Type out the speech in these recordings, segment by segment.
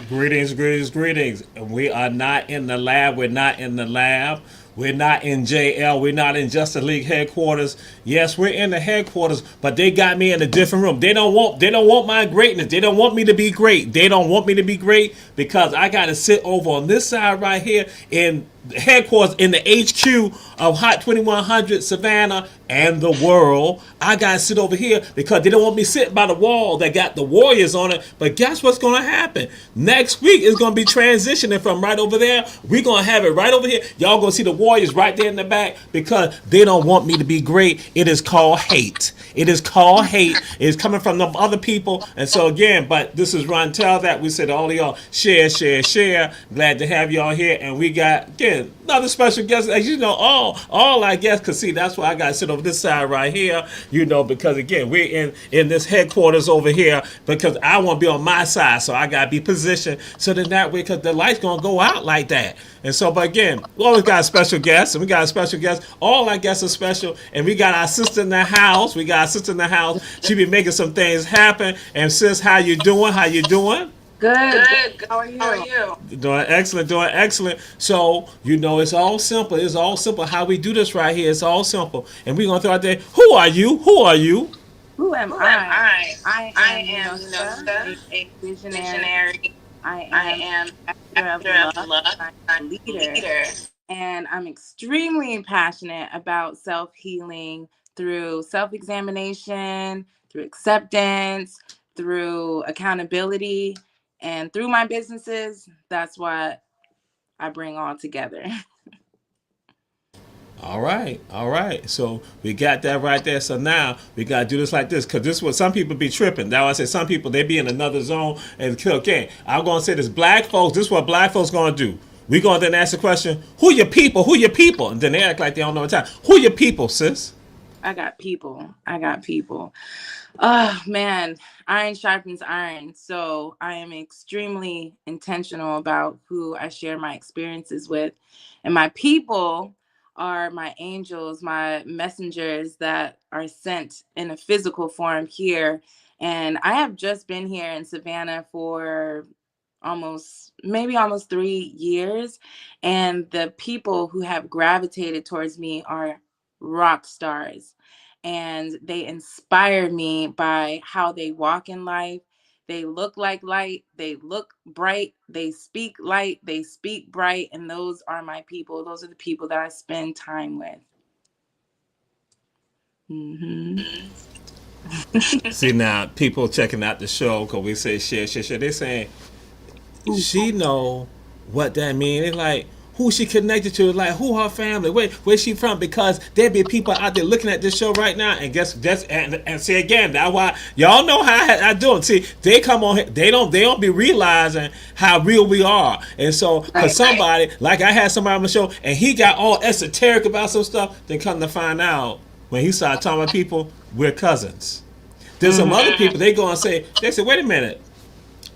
Greetings, greetings, greetings. We are not in the lab. We're not in the lab. We're not in JL. We're not in Justice League headquarters. Yes, we're in the headquarters, but they got me in a different room. They don't want my greatness. They don't want me to be great. They don't want me to be great because I got to sit over on this side right here in headquarters in the HQ of Hot 2100 Savannah and the world. I gotta sit over here because they don't want me sitting by the wall that got the Warriors on it. But guess what's gonna happen? Next week is gonna be transitioning from right over there. We're gonna have it right over here. Y'all gonna see the Warriors right there in the back because they don't want me to be great. It is called hate. It is called hate. It's coming from them other people. And so again, but this is Ron Tell that we said all of y'all share, share, share. Glad to have y'all here. And we got again another special guest. As you know, all I guess, cause see that's why I gotta sit over this side right here. You know, because again we're in this headquarters over here because I want to be on my side, so I gotta be positioned so that way because the light's gonna go out like that. And so, but again, we always got a special guest, and we got a special guest. All our guests are special, and we got our sister in the house. We got our sister in the house. She be making some things happen. And sis, how you doing? How you doing? Good, good. Good. How are How are you? you? Doing excellent, doing excellent. So, you know, it's all simple. It's all simple how we do this right here. It's all simple. And we're going to throw out there, who are you? Who are you? Who am Who am I? I? I I am am Nosa, Nosa, a a visionary. visionary. I I am am actor of actor of love. love. I'm I'm a a leader. leader. And I'm extremely passionate about self healing through self examination, through acceptance, through accountability, and through my businesses. That's what I bring all together. All right, all right. So we got that right there. So now we gotta do this like this, cause this is what some people be tripping. Now I say some people they be in another zone and okay. I'm gonna say this: black folks. This is what black folks gonna do. We gonna then ask the question: Who your people? Who your people? And then they act like they don't know the time. Who your people, sis? I got people. I got people. Oh man, iron sharpens iron. So I am extremely intentional about who I share my experiences with. And my people are my angels, my messengers that are sent in a physical form here. And I have just been here in Savannah for almost 3 years. And the people who have gravitated towards me are rock stars, and they inspire me by how they walk in life. They look like light, they look bright, they speak light, they speak bright, and those are my people. Those are the people that I spend time with. Hmm. See now, people checking out the show because we say share, share, share. They saying she know what that mean. It's like who she connected to, like who her family, where she from, because there be people out there looking at this show right now, and guess that's and see again that's why y'all know how I do it. See, they come on here, they don't be realizing how real we are, and so for Right. somebody like I had somebody on the show and he got all esoteric about some stuff, then come to find out when he started talking about people, we're cousins. There's some other Hmm. people they go and say they say, wait a minute,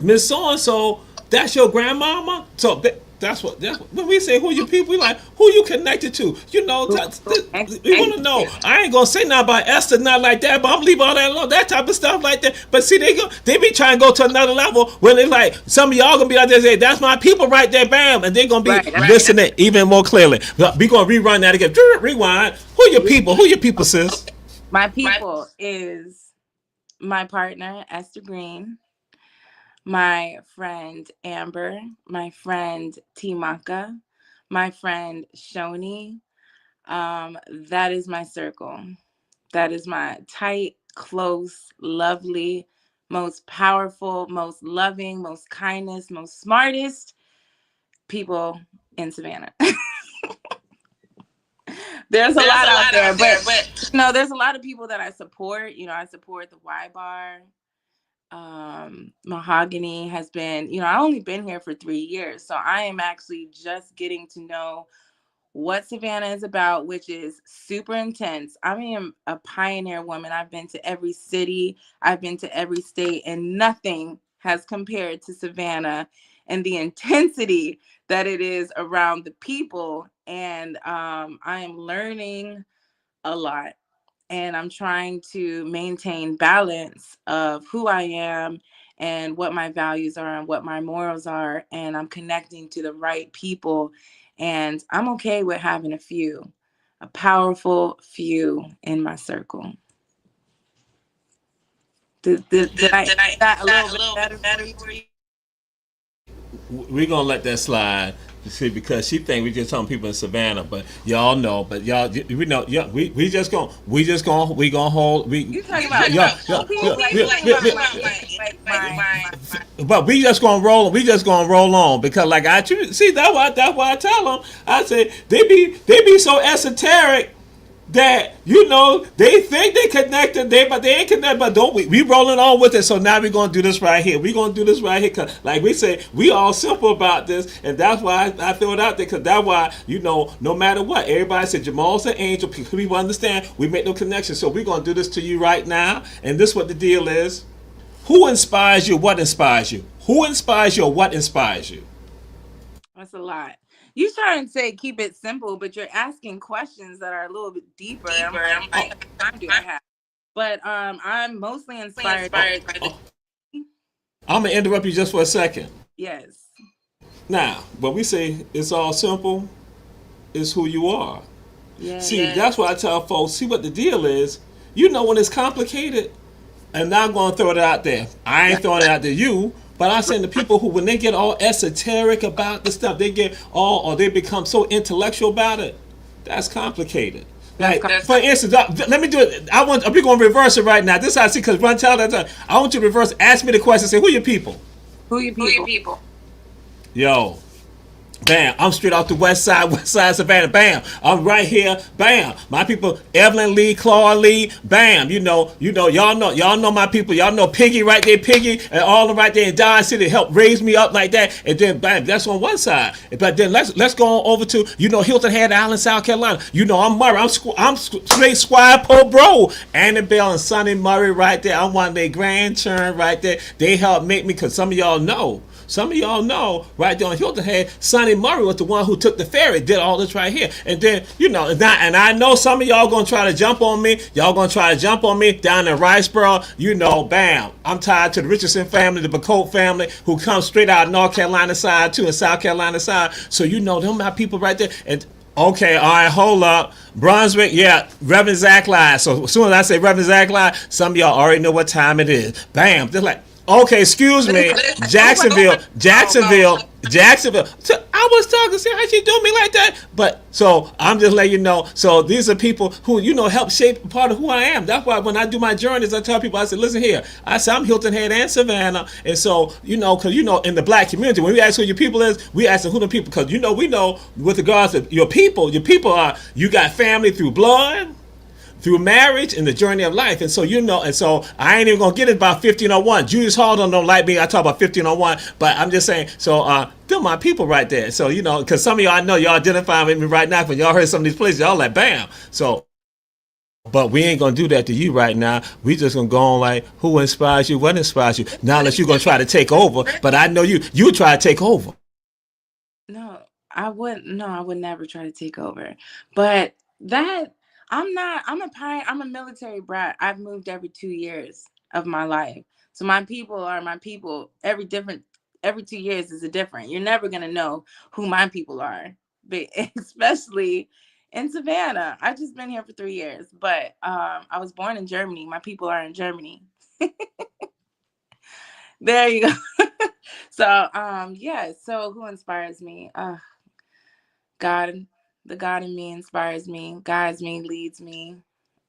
Miss So and So, that's your grandmama. So that's what when we say who you people, we like who you connected to. You know, we want to know. I ain't gonna say nothing about Esther, not like that, but I'm leave all that alone, that type of stuff like that. But see, they be trying to go to another level when they like some of y'all gonna be out there say that's my people right there, bam, and they're gonna be Right. listening even more clearly. We gonna rerun that again. Rewind. Who your people? Who your people, sis? My My people is my partner, Esther Green, my friend Amber, my friend Timaka, my friend Shoni. That is my circle. That is my tight, close, lovely, most powerful, most loving, most kindest, most smartest people in Savannah. There's a There's lot a out lot there, out there, but but there's a lot of people that I support. I support the Y Bar. Mahogany has been, I only been here for 3 years, so I am actually just getting to know what Savannah is about, which is super intense. I am a pioneer woman. I've been to every city, I've been to every state, and nothing has compared to Savannah and the intensity that it is around the people. And I am learning a lot, and I'm trying to maintain balance of who I am and what my values are and what my morals are, and I'm connecting to the right people, and I'm okay with having a powerful few in my circle. Did I answer that a little bit better for you? We're gonna let that slide. See, because she think we just telling people in Savannah, but y'all know, but y'all, we know, yeah, we gonna hold, we, You talking about yeah, yeah, people, yeah, like you yeah, talking yeah, about but we just gonna roll on because like see that's why I tell them I say they be so esoteric that they think they connected they but they ain't connected but don't we rolling on with it so now we gonna do this right here we gonna do this right here cause like we say we all simple about this and that's why I throw it out there because that's why no matter what everybody said Jamal's an angel people understand we make no connection so we gonna do this to you right now and this what the deal is. Who inspires you? What inspires you? Who inspires you or what inspires you? That's a lot. You trying to say keep it simple, but you're asking questions that are a little bit deeper. I'm like, Oh, how much time do I have? But I'm mostly inspired. oh, I'm gonna interrupt you just for a second. Yes. Now, when we say it's all simple, it's who you are. Yes. See, that's why I tell folks, see what the deal is. When it's complicated, and now I'm gonna throw it out there. I ain't throwing it out to you, but I'm saying the people who when they get all esoteric about the stuff, they get all or they become so intellectual about it. That's complicated. That's Like for instance, let me do it. We're gonna reverse it right now. This is how I see because Run tell that time. I want you to reverse. Ask me the question. Say who are your people? who your people. Yo, bam, I'm straight off the west side Savannah. Bam, I'm right here. Bam, my people, Evelyn Lee, Claude Lee. Bam, y'all know my people. Y'all know Piggy right there, Piggy, and all them right there in Dodge City helped raise me up like that. And then bam, that's on one side. But then let's go on over to Hilton Head Island, South Carolina. I'm Murray. I'm straight Squire Po Bro. Annabelle and Sonny Murray right there. I'm one of their grandchildren right there. They helped make me because some of y'all know. Some of y'all know right there on Hilton Head, Sonny Murray was the one who took the ferry, did all this right here. And then, and I know some of y'all gonna try to jump on me. Y'all gonna try to jump on me down in Riceboro. Bam. I'm tied to the Richardson family, the Bacote family, who comes straight out of North Carolina side too, and South Carolina side. So them my people right there. And okay, all right, hold up. Brunswick, yeah, Reverend Zach Live. So as soon as I say Reverend Zach Live, some of y'all already know what time it is. Bam. They're like, okay, excuse me, Jacksonville. So I was talking, see how she do me like that? But so I'm just letting you know. So these are people who help shape part of who I am. That's why when I do my journeys, I tell people, I said, listen here. I said I'm Hilton Head and Savannah, and so because in the black community, when we ask who your people is, we ask them who the people because we know with regards to your people are you got family through blood through marriage and the journey of life. And so and so I ain't even gonna get it about 1501. Julius Hall don't like me. I talk about 1501, but I'm just saying. So they're my people right there. So because some of y'all I know y'all identify with me right now. When y'all heard some of these places, y'all like bam. So. But we ain't gonna do that to you right now. We just gonna go on like who inspires you, what inspires you. Now unless you're gonna try to take over, but I know you try to take over. No, I wouldn't. No, I would never try to take over. But that I'm not. I'm a pioneer. I'm a military brat. I've moved every 2 years of my life. So my people are my people. Every 2 years is a different. You're never gonna know who my people are, but especially in Savannah. I've just been here for 3 years, but I was born in Germany. My people are in Germany. There you go. So yeah. So who inspires me? God, the God in me inspires me, guides me, leads me.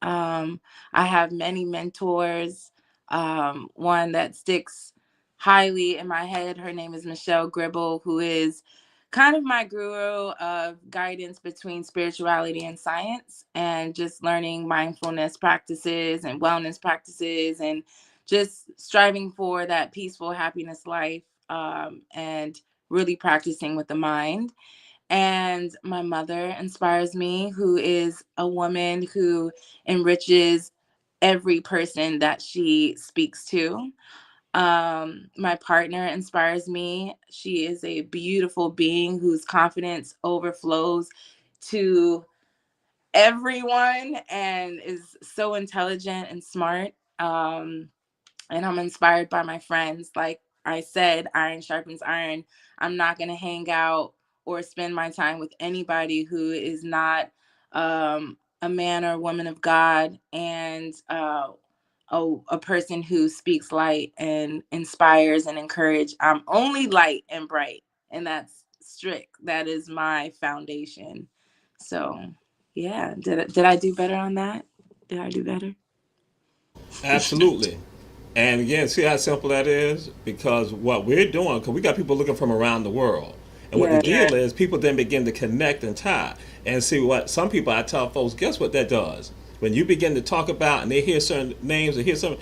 I have many mentors. One that sticks highly in my head, her name is Michelle Gribble, who is kind of my guru of guidance between spirituality and science, and just learning mindfulness practices and wellness practices, and just striving for that peaceful happiness life, and really practicing with the mind. And my mother inspires me, who is a woman who enriches every person that she speaks to. My partner inspires me. She is a beautiful being whose confidence overflows to everyone and is so intelligent and smart. and I'm inspired by my friends. Like I said, iron sharpens iron. I'm not going to hang out or spend my time with anybody who is not a man or woman of God, and a person who speaks light and inspires and encourage. I'm only light and bright, and that's strict. That is my foundation. So, yeah, did I do better on that? Did I do better? Absolutely. And again, see how simple that is? Because what we're doing, because we got people looking from around the world. And what the Yeah. deal is, people then begin to connect and tie. And see what some people, I tell folks, guess what that does? When you begin to talk about and they hear certain names or hear something,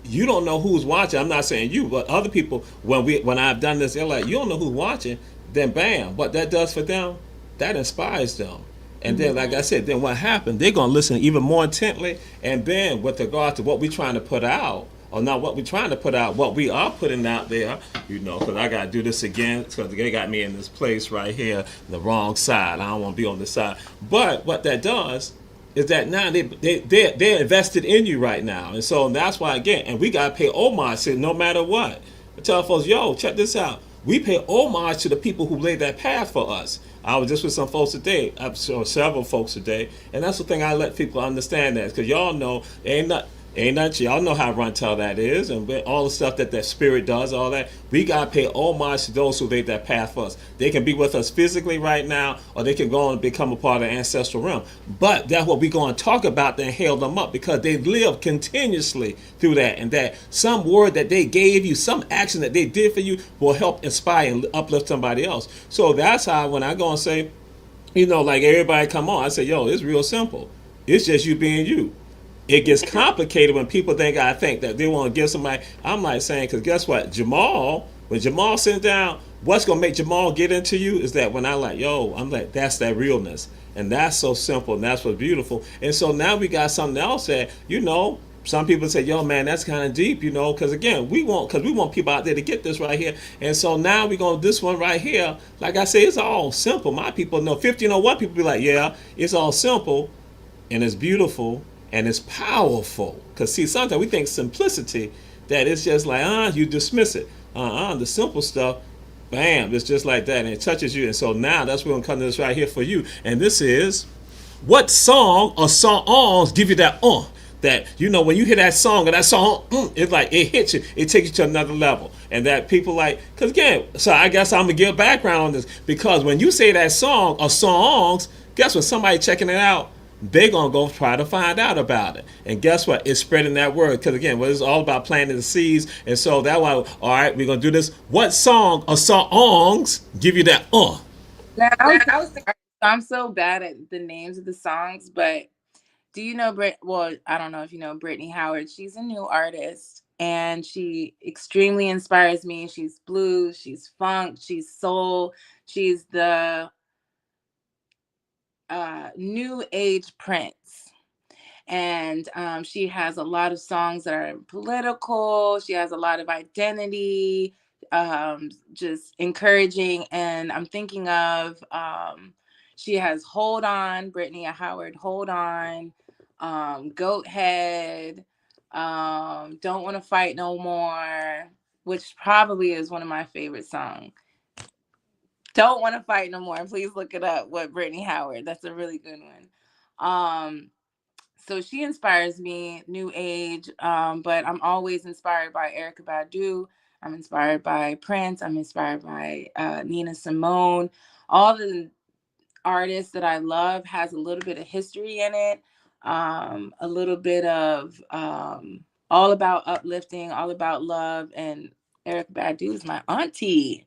you don't know who's watching. I'm not saying you, but other people, when I've done this, they're like, you don't know who's watching. Then bam, what that does for them, that inspires them. And then, like I said, then what happened? They're gonna listen even more intently. And then, with regard to what we're trying to put out, or not what we're trying to put out, what we are putting out there, because I gotta do this again, because they got me in this place right here, the wrong side. I don't want to be on this side. But what that does is that now they're invested in you right now, and so that's why again, and we gotta pay homage to no matter what. I tell folks, yo, check this out. We pay homage to the people who laid that path for us. I was just with some folks today, several folks today, and that's the thing I let people understand that because y'all know ain't nothing. Y'all know how run tell that is, and all the stuff that spirit does, all that. We gotta pay homage to those who laid that path for us. They can be with us physically right now, or they can go and become a part of the ancestral realm. But that's what we're going to talk about and hail them up because they live continuously through that, and that some word that they gave you, some action that they did for you, will help inspire and uplift somebody else. So that's how when I go and say, like everybody come on, I say, yo, it's real simple. It's just you being you. It gets complicated when people think that they want to give somebody. I'm like saying, because guess what? When Jamal sits down, what's going to make Jamal get into you is that when I like, yo, I'm like, that's that realness. And that's so simple and that's what's beautiful. And so now we got something else that, some people say, yo, man, that's kind of deep, because again, we want people out there to get this right here. And so now we're going to this one right here. Like I say, it's all simple. My people know 1501 people be like, yeah, it's all simple and it's beautiful and it's powerful. Because see, sometimes we think simplicity that it's just like you dismiss it. The simple stuff, bam, it's just like that, and it touches you. And so now that's where I'm coming to this right here for you. And this is what song or songs give you that when you hear that song or that song, it's like it hits you, it takes you to another level, and that people like because again, so I guess I'm gonna give background on this because when you say that song or songs, guess what? Somebody checking it out, they're gonna go try to find out about it, and guess what? It's spreading that word because again, well, it's all about planting the seeds, and so that why all right, we're gonna do this. What song or songs give you that? Now, I was I'm so bad at the names of the songs, but do you know Brit? Well, I don't know if you know Brittany Howard. She's a new artist, and she extremely inspires me. She's blues, she's funk, she's soul, she's the new age Prince. And she has a lot of songs that are political. She has a lot of identity, just encouraging. And I'm thinking of she has Hold On, Brittany Howard, Hold On, Goat Head, Don't Want to Fight No More, which probably is one of my favorite songs. Don't Want to Fight No More. Please look it up with Brittany Howard. That's a really good one. So she inspires me, new age, but I'm always inspired by Erica Badu. I'm inspired by Prince. I'm inspired by Nina Simone. All the artists that I love has a little bit of history in it, a little bit of all about uplifting, all about love. And Erica Badu is my auntie.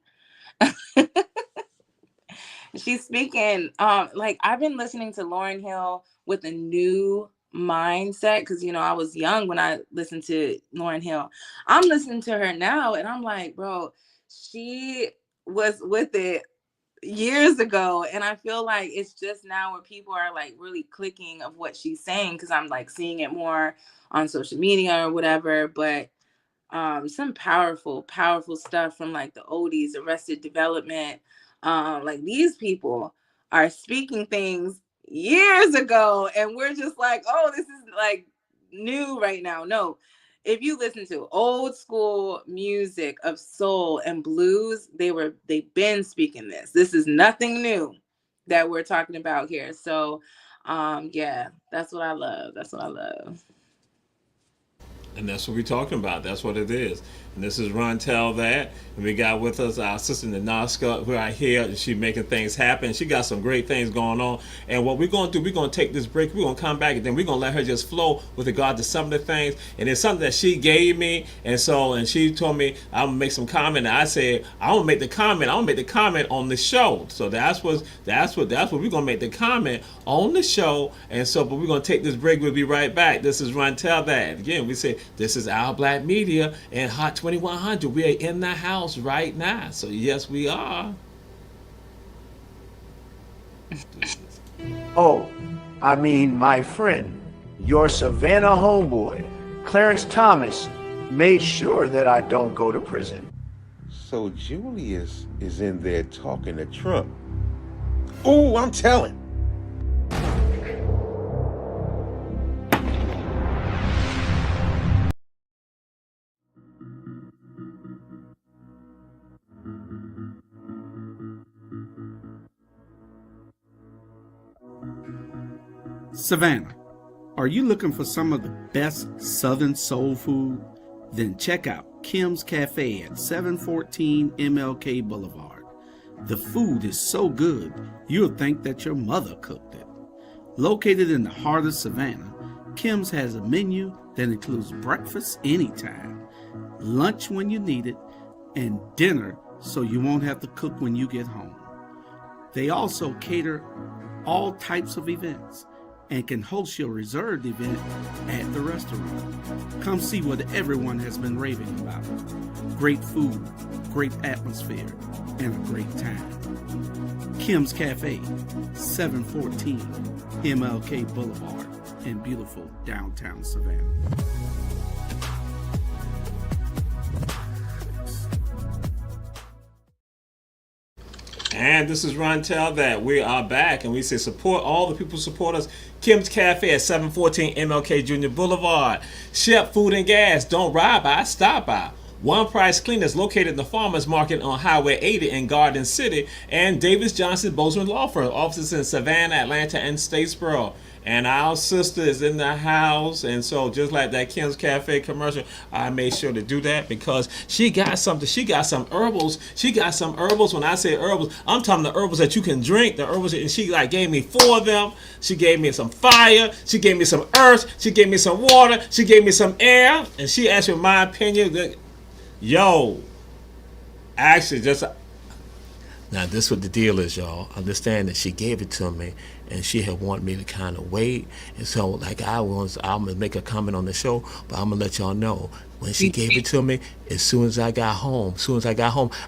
She's speaking. Like I've been listening to Lauryn Hill with a new mindset because I was young when I listened to Lauryn Hill. I'm listening to her now, and I'm like, bro, she was with it years ago, and I feel like it's just now where people are like really clicking of what she's saying because I'm like seeing it more on social media or whatever. But some powerful stuff from like the oldies, Arrested Development. Like these people are speaking things years ago, and we're just like, oh, this is like new right now. No, if you listen to old school music of soul and blues, they've been speaking this. This is nothing new that we're talking about here. So yeah, that's what I love. That's what I love. And that's what we're talking about. That's what it is. And this is Ron Tell That. And we got with us our sister Nanaska right here. And she making things happen. She got some great things going on. And what we're going to do, we're going to take this break. We're going to come back and then we're going to let her just flow with regard to some of the things. And it's something that she gave me. And she told me I'm going to make some comment. And I said, I don't make the comment. I don't make the comment on the show. So that's what we're going to make the comment on the show. And so, but we're going to take this break. We'll be right back. This is Ron Tell That. Again, we say this is Our Black Media and Hot 2100. We are in the house right now. So, yes, we are. Oh, I mean, my friend, your Savannah homeboy, Clarence Thomas, made sure that I don't go to prison. So Julius is in there talking to Trump. Oh, I'm telling. Savannah, are you looking for some of the best Southern soul food? Then check out Kim's Cafe at 714 MLK Boulevard. The food is so good, you'll think that your mother cooked it. Located in the heart of Savannah, Kim's has a menu that includes breakfast anytime, lunch when you need it, and dinner so you won't have to cook when you get home. They also cater all types of events and can host your reserved event at the restaurant. Come see what everyone has been raving about. Great food, great atmosphere, and a great time. Kim's Cafe, 714 MLK Boulevard in beautiful downtown Savannah. And this is Ron Tell That. We are back and we say support all the people who support us. Kim's Cafe at 714 MLK Junior Boulevard. Shep Food and Gas. Don't ride by, stop by. One Price Cleaners located in the Farmers Market on Highway 80 in Garden City. And Davis Johnson Bozeman Law Firm. Offices in Savannah, Atlanta, and Statesboro. And our sister is in the house. And so just like that Kim's Cafe commercial, I made sure to do that because she got something. She got some herbals. She got some herbals. When I say herbals, I'm talking the herbals that you can drink. The herbals, and she like gave me 4 of them. She gave me some fire. She gave me some earth. She gave me some water. She gave me some air. And she asked me my opinion. Yo, actually just... Now, this is what the deal is, y'all. Understand that she gave it to me, and she had wanted me to kind of wait. And so, like I'm going to make a comment on the show, but I'm going to let y'all know. When she gave it to me, as soon as I got home,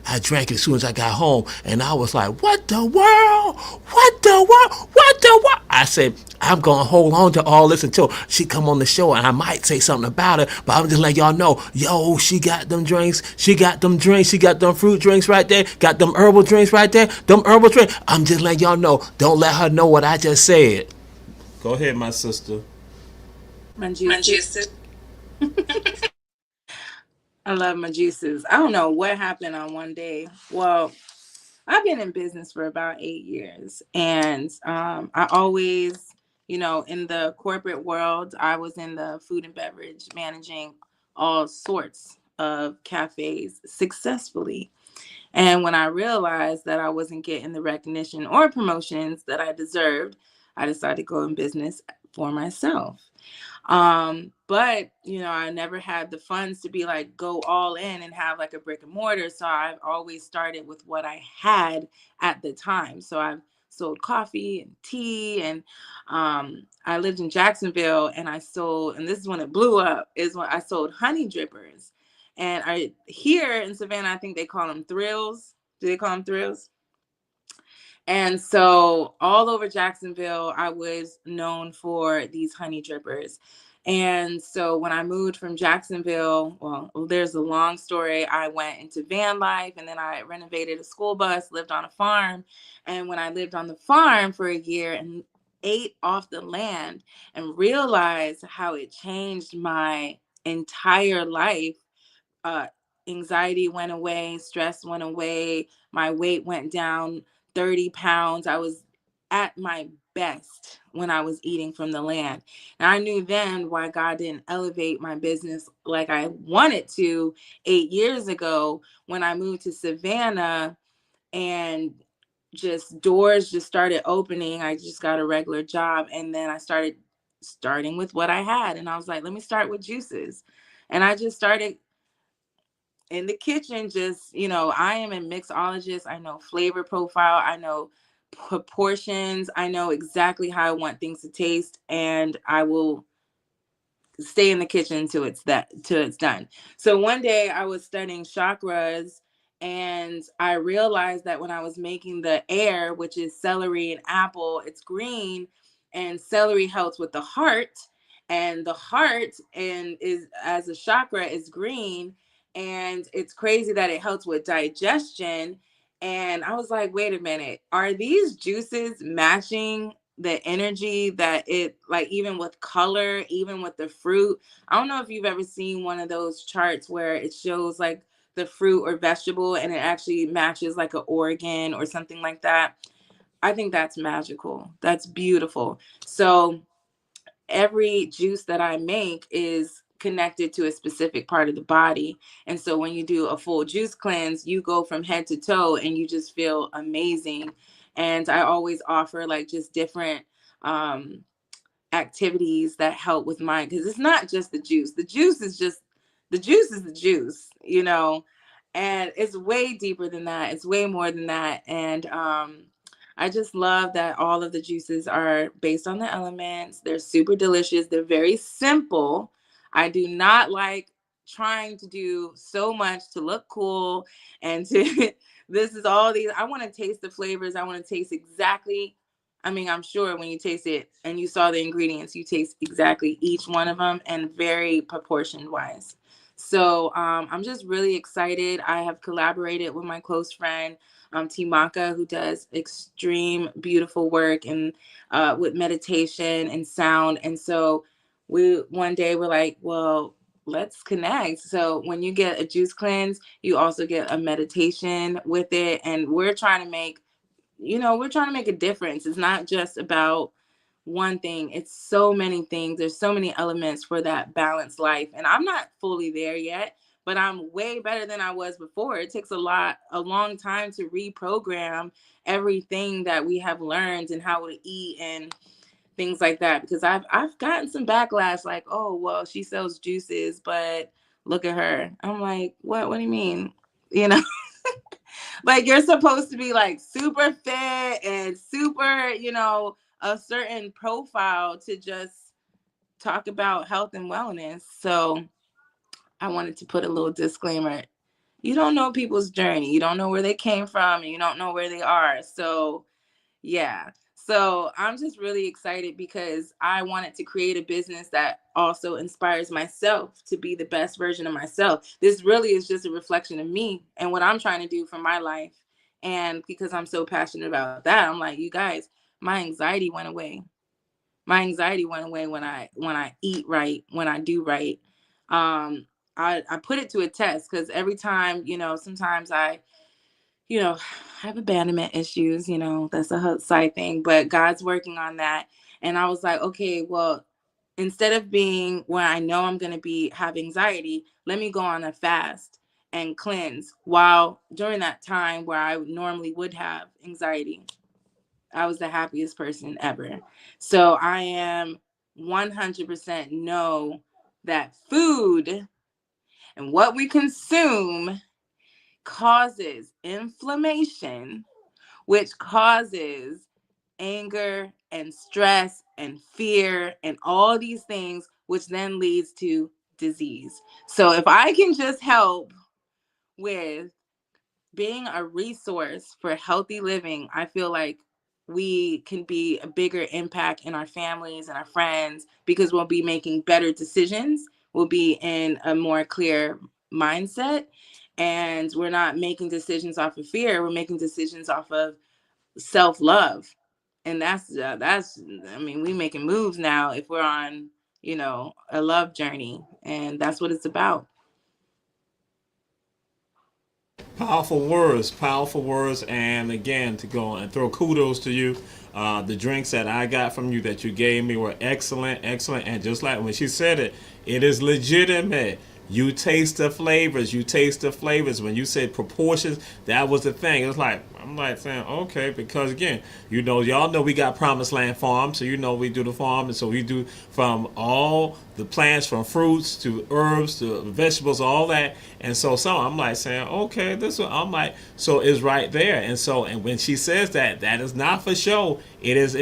I drank it as soon as I got home. And I was like, what the world? What the world? What the world? I said, I'm going to hold on to all this until she come on the show, and I might say something about it. But I'm just letting y'all know, yo, she got them drinks. She got them drinks. She got them fruit drinks right there. Got them herbal drinks right there. Them herbal drinks. I'm just letting y'all know. Don't let her know what I just said. Go ahead, my sister. My juices. I love my juices. I don't know what happened on one day. Well, I've been in business for about 8 years, and I always, in the corporate world, I was in the food and beverage, managing all sorts of cafes successfully. And when I realized that I wasn't getting the recognition or promotions that I deserved, I decided to go in business for myself. But I never had the funds to be like go all in and have like a brick and mortar. So I've always started with what I had at the time. So I've sold coffee and tea, and I lived in Jacksonville, and I sold, and this is when it blew up, is when I sold honey drippers. And I here in Savannah, I think they call them thrills. Do they call them thrills? And so all over Jacksonville, I was known for these honey drippers. And so when I moved from Jacksonville, well, there's a long story. I went into van life, and then I renovated a school bus, lived on a farm. And when I lived on the farm for a year and ate off the land and realized how it changed my entire life, uh, anxiety went away, stress went away, my weight went down 30 pounds. I was at my best when I was eating from the land. And I knew then why God didn't elevate my business like I wanted to 8 years ago when I moved to Savannah, and just doors just started opening. I just got a regular job, and then I starting with what I had, and I was like, let me start with juices. And I just started in the kitchen, just, I am a mixologist. I know flavor profile, I know proportions, I know exactly how I want things to taste, and I will stay in the kitchen till it's done. So one day I was studying chakras, and I realized that when I was making the air, which is celery and apple, it's green, and celery helps with the heart, and the heart and is as a chakra is green, and it's crazy that it helps with digestion. And I was like, wait a minute, are these juices matching the energy that it, like, even with color, even with the fruit? I don't know if you've ever seen one of those charts where it shows like the fruit or vegetable and it actually matches like an organ or something like that. I think that's magical. That's beautiful. So every juice that I make is connected to a specific part of the body. And so when you do a full juice cleanse, you go from head to toe and you just feel amazing. And I always offer like just different um activities that help with mine, because it's not just the juice. The juice is just the juice is the juice, and it's way deeper than that. It's way more than that. And I just love that all of the juices are based on the elements. They're super delicious. They're very simple. I do not like trying to do so much to look cool and to this is all these. I want to taste the flavors. I want to taste exactly. I mean, I'm sure when you taste it and you saw the ingredients, you taste exactly each one of them, and very proportion wise. So I'm just really excited. I have collaborated with my close friend, Timaka, who does extreme beautiful work and with meditation and sound. And so we one day we're like, well, let's connect. So when you get a juice cleanse, you also get a meditation with it. And we're trying to make a difference. It's not just about one thing. It's so many things. There's so many elements for that balanced life. And I'm not fully there yet, but I'm way better than I was before. It takes a long time to reprogram everything that we have learned and how to eat and things like that. Because I've gotten some backlash like, oh, well, she sells juices, but look at her. I'm like, what do you mean? You know? Like, you're supposed to be like super fit and super, a certain profile to just talk about health and wellness. So I wanted to put a little disclaimer. You don't know people's journey. You don't know where they came from, and you don't know where they are. So yeah. So I'm just really excited because I wanted to create a business that also inspires myself to be the best version of myself. This really is just a reflection of me and what I'm trying to do for my life. And because I'm so passionate about that, I'm like, you guys, my anxiety went away. My anxiety went away when I eat right, when I do right. I put it to a test because every time, sometimes I have abandonment issues, that's a side thing, but God's working on that. And I was like, okay, well, instead of being where I know I'm going to have anxiety, let me go on a fast and cleanse. While during that time where I normally would have anxiety, I was the happiest person ever. So I am 100% know that food and what we consume causes inflammation, which causes anger and stress and fear and all these things, which then leads to disease. So if I can just help with being a resource for healthy living, I feel like we can be a bigger impact in our families and our friends, because we'll be making better decisions. We'll be in a more clear mindset, and we're not making decisions off of fear. We're making decisions off of self-love. And that's I mean, we making moves now if we're on, a love journey, and that's what it's about. Powerful words, and again, to go and throw kudos to you. The drinks that I got from you that you gave me were excellent, excellent, and just like when she said it, it is legitimate. You taste the flavors. You taste the flavors. When you said proportions, that was the thing. It was like I'm like saying okay because again, y'all know we got Promised Land Farm, so we do the farm, and so we do from all the plants, from fruits to herbs to vegetables, all that. And so I'm like saying okay, this one I'm like so it's right there. And when she says that, that is not for show. It is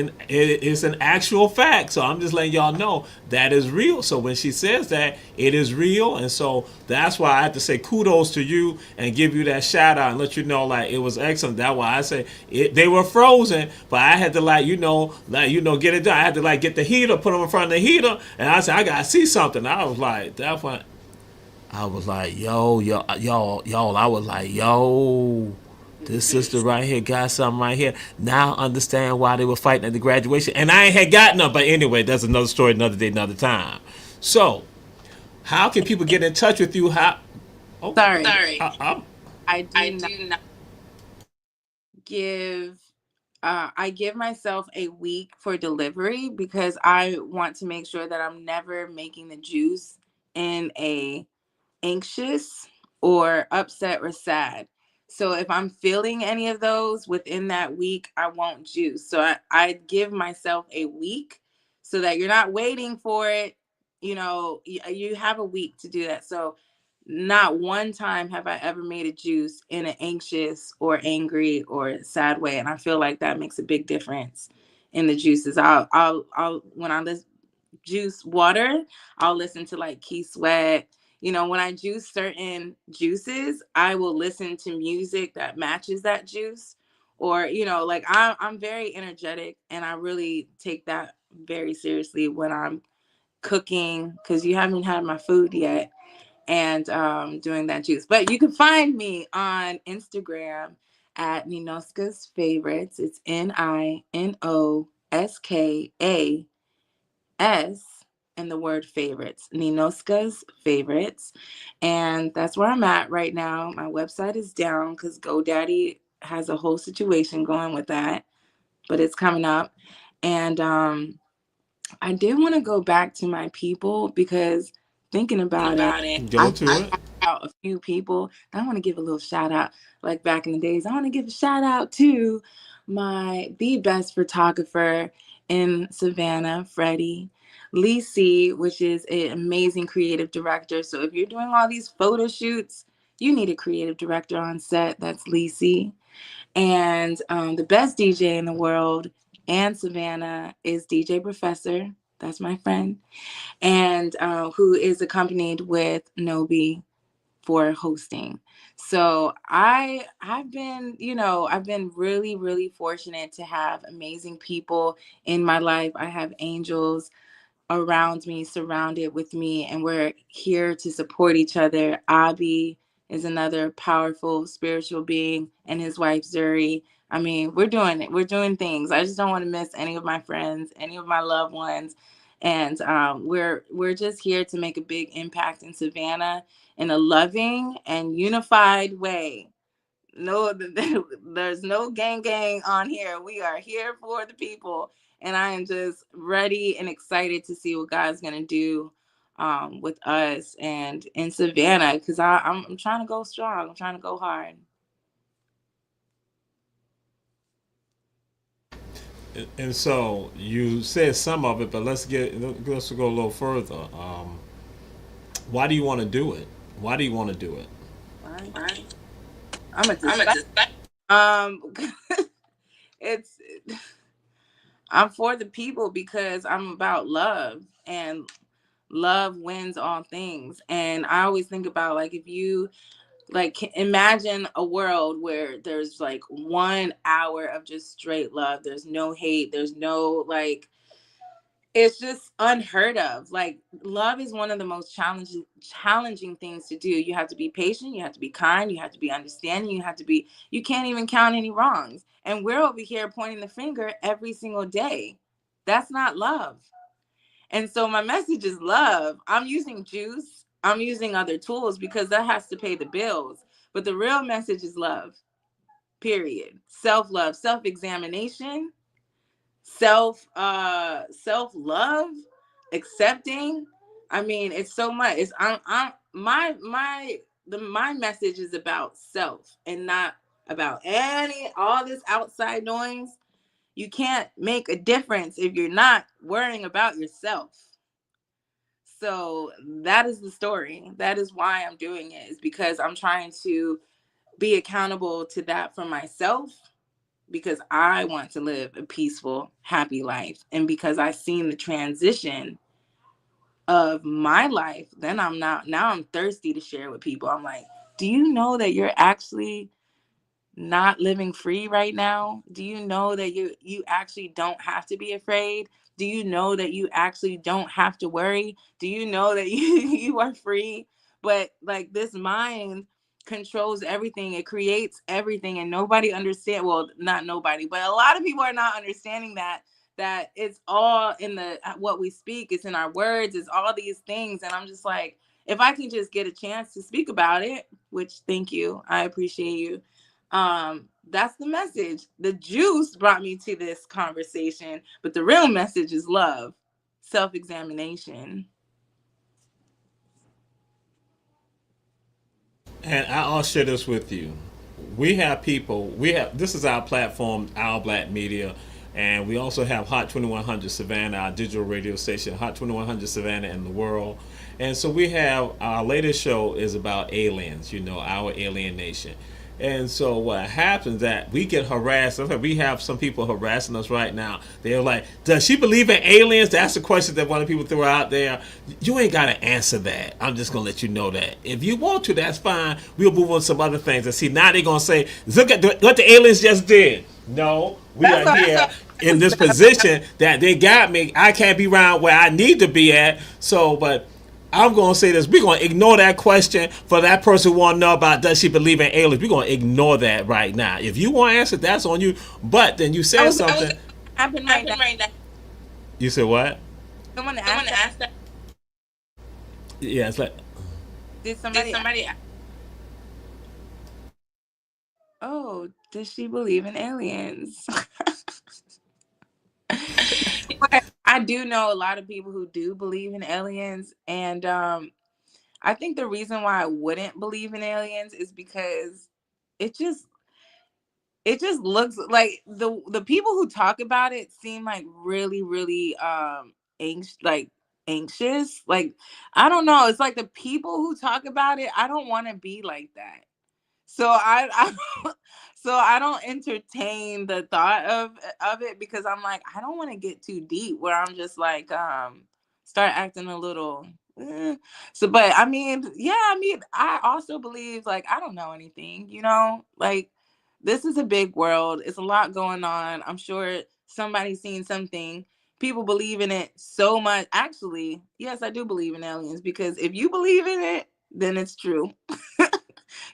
an actual fact. So I'm just letting y'all know that is real. So when she says that, it is real, and so that's why I have to say kudos to you and give you that shout out and let you know like it was excellent. That's why I say they were frozen, but I had to get it done. I had to get the heater, put them in front of the heater, and I said I gotta see something. I was like that's what I was like y'all. I was like yo. This sister right here got something right here. Now I understand why they were fighting at the graduation. And I ain't had got none. But anyway, that's another story, another day, another time. So, how can people get in touch with you? Sorry. I, I do not give I give myself a week for delivery because I want to make sure that I'm never making the juice in a anxious or upset or sad. So if I'm feeling any of those within that week, I won't juice. So I give myself a week so that you're not waiting for it. You have a week to do that. So not one time have I ever made a juice in an anxious or angry or sad way. And I feel like that makes a big difference in the juices. I'll when I juice water, I'll listen to like Key Sweat. When I juice certain juices, I will listen to music that matches that juice. Or, like I'm very energetic and I really take that very seriously when I'm cooking because you haven't had my food yet and doing that juice. But you can find me on Instagram at Ninoska's Favorites. It's NINOSKAS and the word favorites, Ninoska's Favorites. And that's where I'm at right now. My website is down because GoDaddy has a whole situation going with that, but it's coming up. And I did want to go back to my people because thinking about it, go to it. out a few people. I want to give a little shout out. Like back in the days, I want to give a shout out to the best photographer in Savannah, Freddie. Lee C, which is an amazing creative director. So if you're doing all these photo shoots, you need a creative director on set. That's Lee C. And the best DJ in the world and Savannah is DJ Professor. That's my friend. And who is accompanied with Nobi for hosting. So I've been, I've been really, really fortunate to have amazing people in my life. I have angels around me, surrounded with me, and we're here to support each other. Abi is another powerful spiritual being, and his wife Zuri. I mean, we're doing it. We're doing things. I just don't want to miss any of my friends, any of my loved ones, and we're just here to make a big impact in Savannah in a loving and unified way. No, there's no gang on here. We are here for the people, and I am just ready and excited to see what God's gonna do with us and in Savannah because I'm trying to go strong. I'm trying to go hard. And so you said some of it, but let's go a little further. Why do you want to do it? Why do you want to do it? Right. Um, it's I'm for the people because I'm about love and love wins all things. And I always think about like if you imagine a world where there's like 1 hour of just straight love. There's no hate. There's no it's just unheard of. Like love is one of the most challenging things to do. You have to be patient, you have to be kind, you have to be understanding, you can't even count any wrongs. And we're over here pointing the finger every single day. That's not love. And so my message is love. I'm using juice. I'm using other tools because that has to pay the bills. But the real message is love. Period. Self-love, self-examination, self-love, accepting. I mean, it's so much. It's I'm my message is about self and not about all this outside noise. You can't make a difference if you're not worrying about yourself. So that is the story. That is why I'm doing it, is because I'm trying to be accountable to that for myself, because I want to live a peaceful, happy life. And because I've seen the transition of my life, then now I'm thirsty to share with people. I'm like, do you know that you're actually not living free right now? Do you know that you actually don't have to be afraid? Do you know that you actually don't have to worry? Do you know that you are free? But like, this mind controls everything. It creates everything, and nobody understand. Well, not nobody, but a lot of people are not understanding that it's all in the what we speak. It's in our words. It's all these things. And I'm just like, if I can just get a chance to speak about it, which, thank you, I appreciate you. That's the message. The juice brought me to this conversation, but the real message is love, self-examination. And I'll share this with you. We have people. This is our platform, Our Black Media, and we also have Hot 2100 Savannah, our digital radio station, Hot 2100 Savannah in the world. And so we have our latest show is about aliens. Our alien nation. And so what happens that we get harassed. We have some people harassing us right now. They're like, does she believe in aliens? That's the question that one of the people threw out there. You ain't got to answer that. I'm just going to let you know that. If you want to, that's fine. We'll move on to some other things. And see, now they're going to say, look at what the aliens just did. No, we are here in this position that they got me. I can't be around where I need to be at. So, but I'm going to say this. We're going to ignore that question for that person who want to know about does she believe in aliens. We're going to ignore that right now. If you want to answer, that's on you. But then you said something. Happened right now. You said what? Someone asked that. Yeah, it's like. Did somebody? Oh, does she believe in aliens? I do know a lot of people who do believe in aliens, and I think the reason why I wouldn't believe in aliens is because it just looks like the people who talk about it seem like really, really anxious. Like, I don't know. It's like the people who talk about it, I don't want to be like that. So I don't entertain the thought of it, because I'm like, I don't want to get too deep where I'm just like start acting a little so. But I mean, I also believe, like, I don't know anything, like, this is a big world. It's a lot going on. I'm sure somebody's seen something. People believe in it so much. Actually, yes, I do believe in aliens, because if you believe in it, then it's true.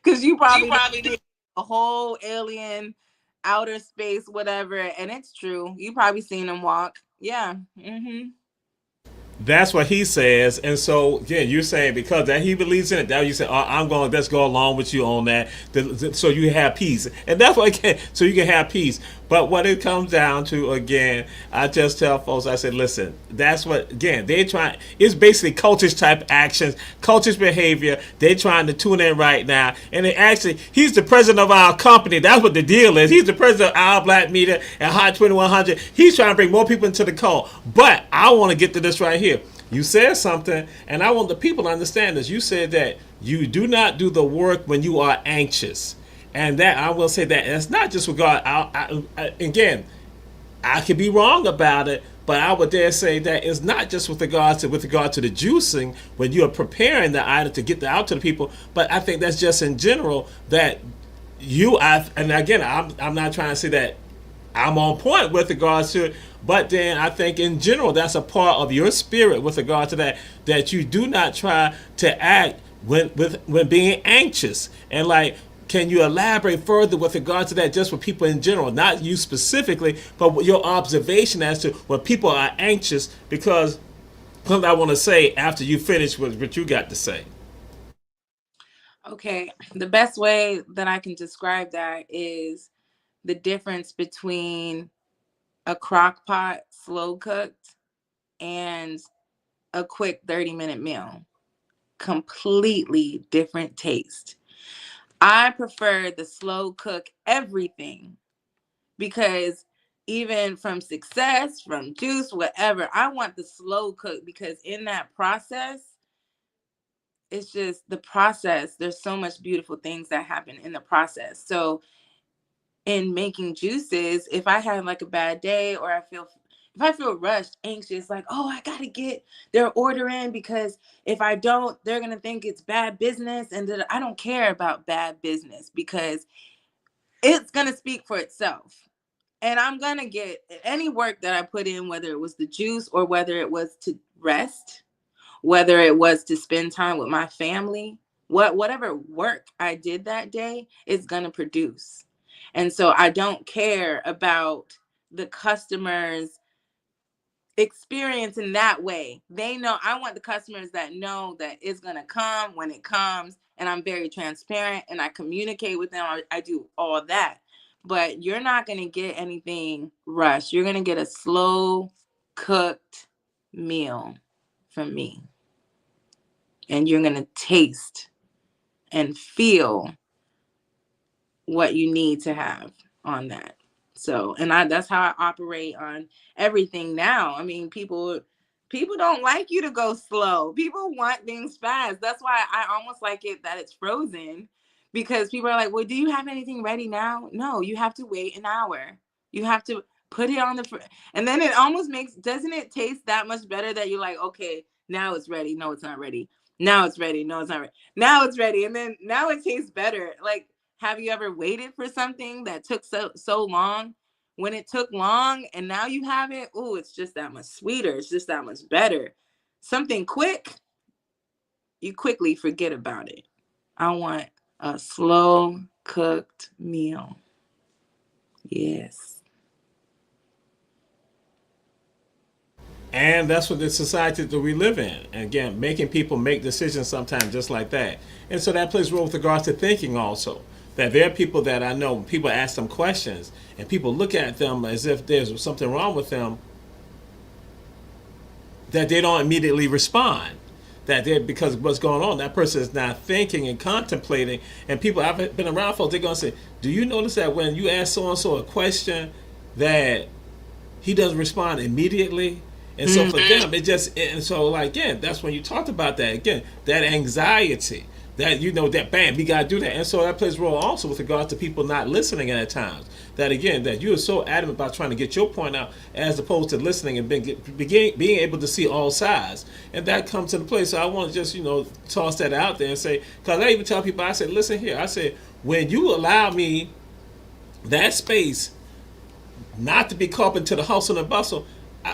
Because you probably did a whole alien, outer space, whatever, and it's true. You probably seen them walk. Yeah. Mm-hmm. That's what he says, and so yeah, you're saying because that he believes in it. That you say, I'm going to let's go along with you on that, so you have peace, and that's what so you can have peace. But what it comes down to, again, I just tell folks, I said, listen, that's what, again, they try. It's basically cultish type actions, cultish behavior. They're trying to tune in right now, and he's the president of our company. That's what the deal is. He's the president of Our Black Media and Hot 2100. He's trying to bring more people into the cult. But I want to get to this right here. You said something, and I want the people to understand this. You said that you do not do the work when you are anxious. And that, I will say that it's not just with God. Again, I could be wrong about it, but I would dare say that it's not just with regard to the juicing when you are preparing the item to get out to the people. But I think that's just in general that and again, I'm not trying to say that I'm on point with regards to it, but then I think in general that's a part of your spirit with regard to that you do not try to act when being anxious. And like, can you elaborate further with regard to that, just with people in general, not you specifically, but your observation as to when people are anxious? Because something I want to say after you finish with what you got to say. Okay, the best way that I can describe that is the difference between a crock pot slow cooked and a quick 30-minute meal. Completely different taste. I prefer the slow cook everything because even from success, from juice, whatever, I want the slow cook because in that process, it's just the process. There's so much beautiful things that happen in the process. So in making juices, if I have like a bad day or if I feel rushed, anxious, like, oh, I gotta get their order in because if I don't, they're gonna think it's bad business. And I don't care about bad business because it's gonna speak for itself. And I'm gonna get any work that I put in, whether it was the juice or whether it was to rest, whether it was to spend time with my family, whatever work I did that day is going to produce. And so I don't care about the customers' experience in that way. They know, I want the customers that know that it's going to come when it comes, and I'm very transparent and I communicate with them. I do all that. But you're not going to get anything rushed. You're going to get a slow cooked meal from me. And you're going to taste and feel what you need to have on that. So, and that's how I operate on everything now. I mean, people don't like you to go slow. People want things fast. That's why I almost like it that it's frozen, because people are like, well, do you have anything ready now? No, you have to wait an hour. You have to put it on and then it almost doesn't it taste that much better that you're like, okay, now it's ready. No, it's not ready. Now it's ready. No, it's not ready. Now it's ready. And then now it tastes better. Like, have you ever waited for something that took so long? When it took long and now you have it, oh, it's just that much sweeter. It's just that much better. Something quick, you quickly forget about it. I want a slow cooked meal. Yes. And that's what the society that we live in. And again, making people make decisions sometimes just like that. And so that plays a role with regards to thinking also. That there are people that I know, people ask them questions, and people look at them as if there's something wrong with them, that they don't immediately respond. That they're, because of what's going on, that person is not thinking and contemplating. And people, I've been around folks, they're going to say, do you notice that when you ask so-and-so a question that he doesn't respond immediately? And so for them, it just, and so like, again, that's when you talked about that, again, that anxiety, that, you know, that bam, we got to do that. And so that plays a role also with regards to people not listening at times. That, again, that you are so adamant about trying to get your point out as opposed to listening and being able to see all sides. And that comes into play. So I want to just, you know, toss that out there and say, because I even tell people, I said, listen here, I said, when you allow me that space not to be caught into the hustle and bustle,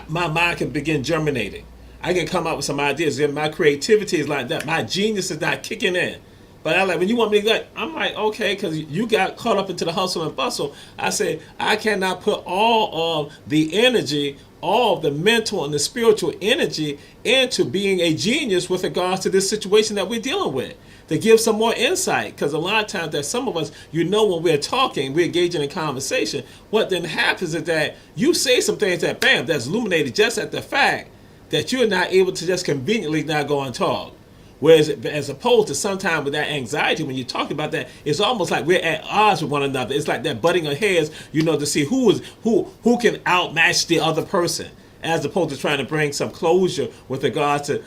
my mind can begin germinating. I can come up with some ideas. And my creativity is like that. My genius is not kicking in. But I like, when you want me to like, I'm like, okay, because you got caught up into the hustle and bustle. I said, I cannot put all of the energy, all of the mental and the spiritual energy into being a genius with regards to this situation that we're dealing with. To give some more insight, because a lot of times that some of us, you know, when we're talking, we're engaging in conversation, what then happens is that you say some things that, bam, that's illuminated just at the fact that you're not able to just conveniently not go and talk. Whereas, as opposed to sometimes with that anxiety, when you talk about that, it's almost like we're at odds with one another. It's like that butting of heads, you know, to see who can outmatch the other person, as opposed to trying to bring some closure with regards to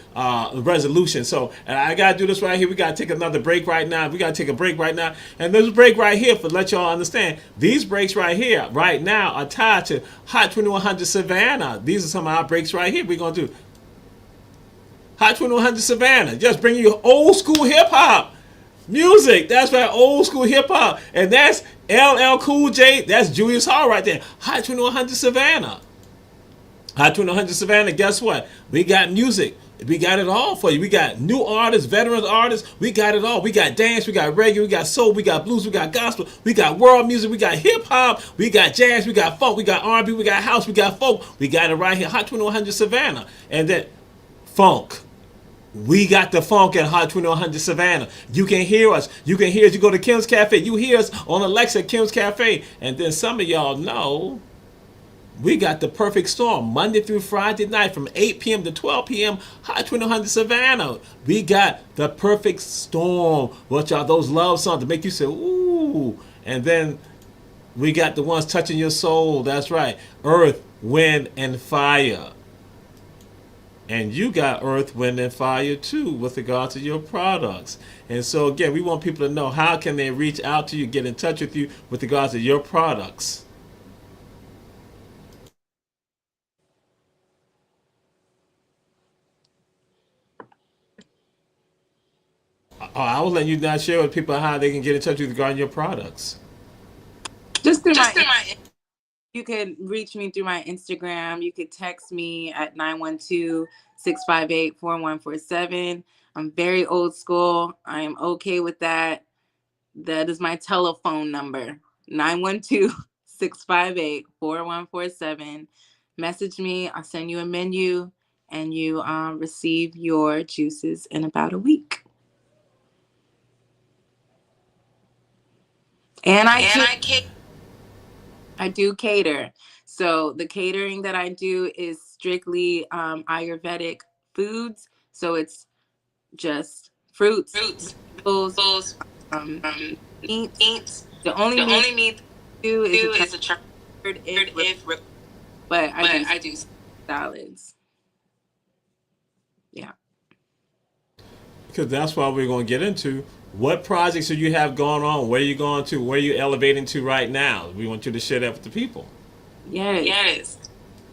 resolution. So, and I got to do this right here. We got to take another break right now. We got to take a break right now. And there's a break right here for let y'all understand. These breaks right here, right now, are tied to Hot 2100 Savannah. These are some of our breaks right here. We're going to do Hot 2100 Savannah. Just bringing you old school hip hop music. That's right, old school hip hop. And that's LL Cool J. That's Julius Hall right there. Hot 2100 Savannah. Hot 2100 Savannah, guess what? We got music. We got it all for you. We got new artists, veteran artists. We got it all. We got dance, we got reggae, we got soul, we got blues, we got gospel, we got world music, we got hip hop, we got jazz, we got funk, we got R&B, we got house, we got folk. We got it right here. Hot 2100 Savannah. And then Funk. We got the funk at Hot 2100 Savannah. You can hear us. You can hear us. You go to Kim's Cafe. You hear us on Alexa at Kim's Cafe. And then some of y'all know we got the perfect storm Monday through Friday night from 8 p.m. to 12 p.m. Hot 2100 Savannah. We got the perfect storm. What y'all, those love songs to make you say, ooh. And then we got the ones touching your soul. That's right. Earth, Wind, and Fire. And you got Earth, Wind, and Fire too with regard to your products. And so again, we want people to know how can they reach out to you, get in touch with you with regards to your products. I was letting you not share with people how they can get in touch with you regarding your products. Just through my you could reach me through my Instagram. You could text me at 912-658-4147. I'm very old school. I am okay with that. That is my telephone number, 912-658-4147. Message me. I'll send you a menu, and you receive your juices in about a week. And I do cater. So the catering that I do is strictly Ayurvedic foods. So it's just fruits, vegetables, um, meats. The only meat I do is a charcuterie if but I do salads. Yeah. Because that's why we're going to get into what projects do you have going on? Where are you going to? Where are you elevating to right now? We want you to share that with the people. Yes.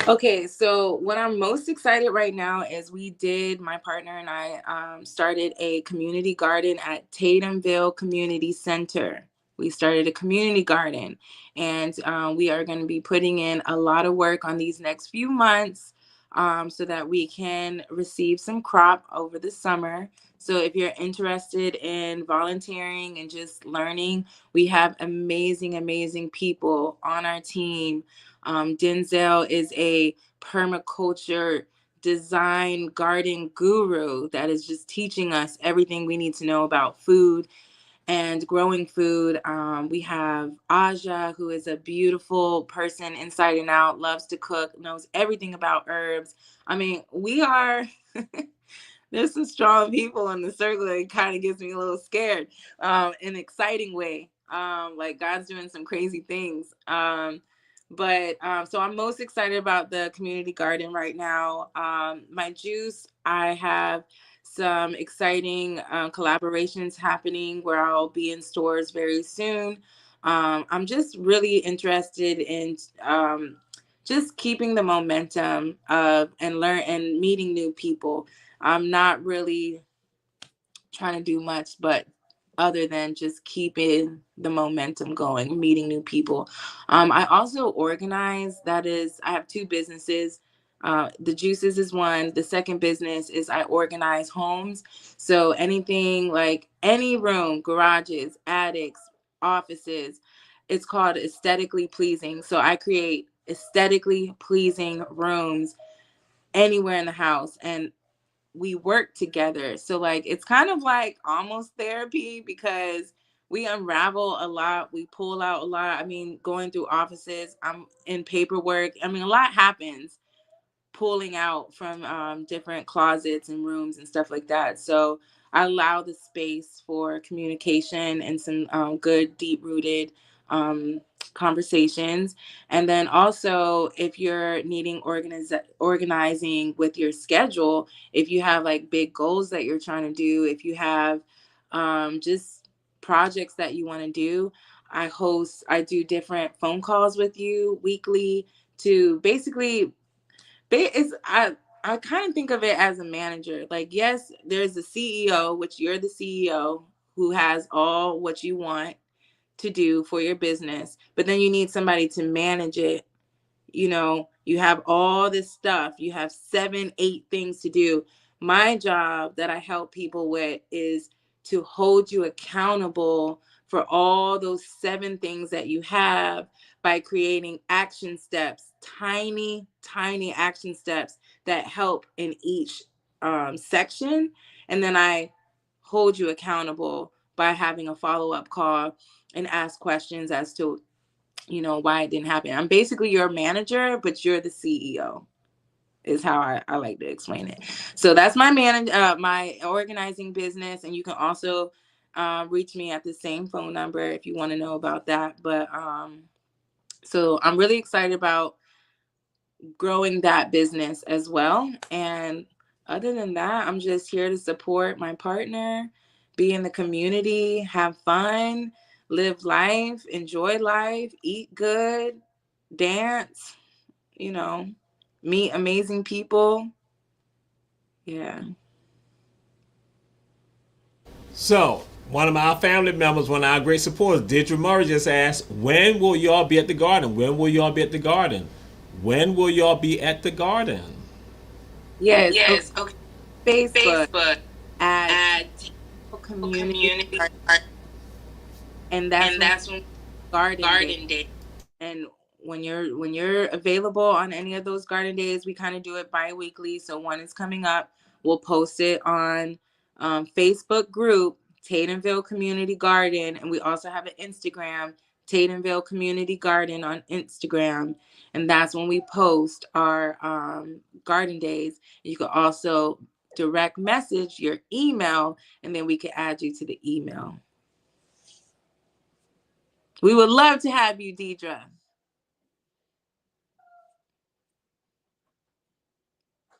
Okay, so what I'm most excited right now is my partner and I started a community garden at Tatumville Community Center. We started a community garden, and we are going to be putting in a lot of work on these next few months so that we can receive some crop over the summer. So if you're interested in volunteering and just learning, we have amazing people on our team. Denzel is a permaculture design garden guru that is just teaching us everything we need to know about food and growing food. We have Aja, who is a beautiful person inside and out, loves to cook, knows everything about herbs. I mean, we are there's some strong people in the circle that kind of gets me a little scared in an exciting way. Like God's doing some crazy things. So I'm most excited about the community garden right now. My juice, I have some exciting collaborations happening where I'll be in stores very soon. I'm just really interested in just keeping the momentum of and meeting new people. I'm not really trying to do much, but other than just keeping the momentum going, meeting new people. I also organize. I have two businesses. The juices is one. The second business is I organize homes. So anything like any room, garages, attics, offices, it's called aesthetically pleasing. So I create aesthetically pleasing rooms anywhere in the house. And we work together. So like it's kind of like almost therapy because we unravel a lot, we pull out a lot. I mean, going through offices, I'm in paperwork. I mean, a lot happens pulling out from different closets and rooms and stuff like that. So I allow the space for communication and some good, deep rooted conversations. And then also, if you're needing organizing with your schedule, if you have like big goals that you're trying to do, if you have just projects that you want to do, I do different phone calls with you weekly to basically I kind of think of it as a manager. Like, yes, there's a CEO, which you're the CEO who has all what you want to do for your business, but then you need somebody to manage it. You have all this stuff. You have 7, 8 things to do. My job that I help people with is to hold you accountable for all those 7 things that you have by creating action steps, tiny action steps that help in each section, and then I hold you accountable by having a follow-up call and ask questions as to, you know, why it didn't happen. I'm basically your manager, but you're the CEO, is how I like to explain it. So that's my my organizing business. And you can also reach me at the same phone number if you want to know about that. But so I'm really excited about growing that business as well. And other than that, I'm just here to support my partner, be in the community, have fun, live life, enjoy life, eat good, dance, you know, meet amazing people. Yeah. So, one of my family members, one of our great supporters, Deirdre Murray, just asked, when will y'all be at the garden? When will y'all be at the garden? When will y'all be at the garden? Yes. Okay. Yes, okay. Facebook Facebook at at community, community, and that's and when that's when garden day. garden day. And when you're available on any of those garden days, we kind of do it bi-weekly. So one is coming up. We'll post it on Facebook group, Tatumville Community Garden. And we also have an Instagram, Tatumville Community Garden on Instagram. And that's when we post our garden days. You can also direct message your email, and then we can add you to the email. We would love to have you, Deidre.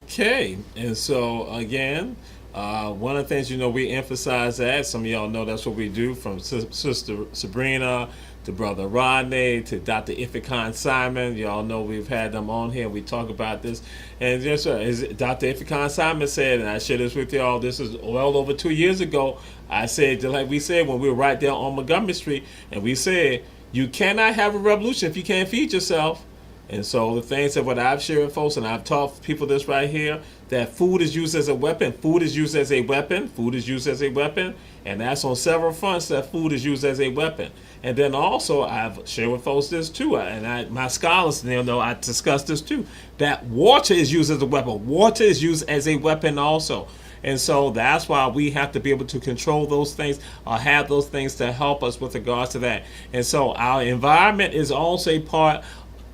Okay, and so again, one of the things, you know, we emphasize that some of y'all know that's what we do, from Sister Sabrina to Brother Rodney to Dr. Ifikon Simon. Y'all know we've had them on here. We talk about this, and just as Dr. Ifikon Simon said, and I share this with y'all. This is well over 2 years ago. I said, just like we said when we were right there on Montgomery Street, and we said, you cannot have a revolution if you can't feed yourself. And so the things that what I've shared with folks, and I've taught people this right here, that food is used as a weapon. Food is used as a weapon. Food is used as a weapon. And that's on several fronts, that food is used as a weapon. And then also I've shared with folks this too, and my scholars, you know, I discussed this too, that water is used as a weapon. Water is used as a weapon also. And so that's why we have to be able to control those things, or have those things to help us with regards to that. And so our environment is also a part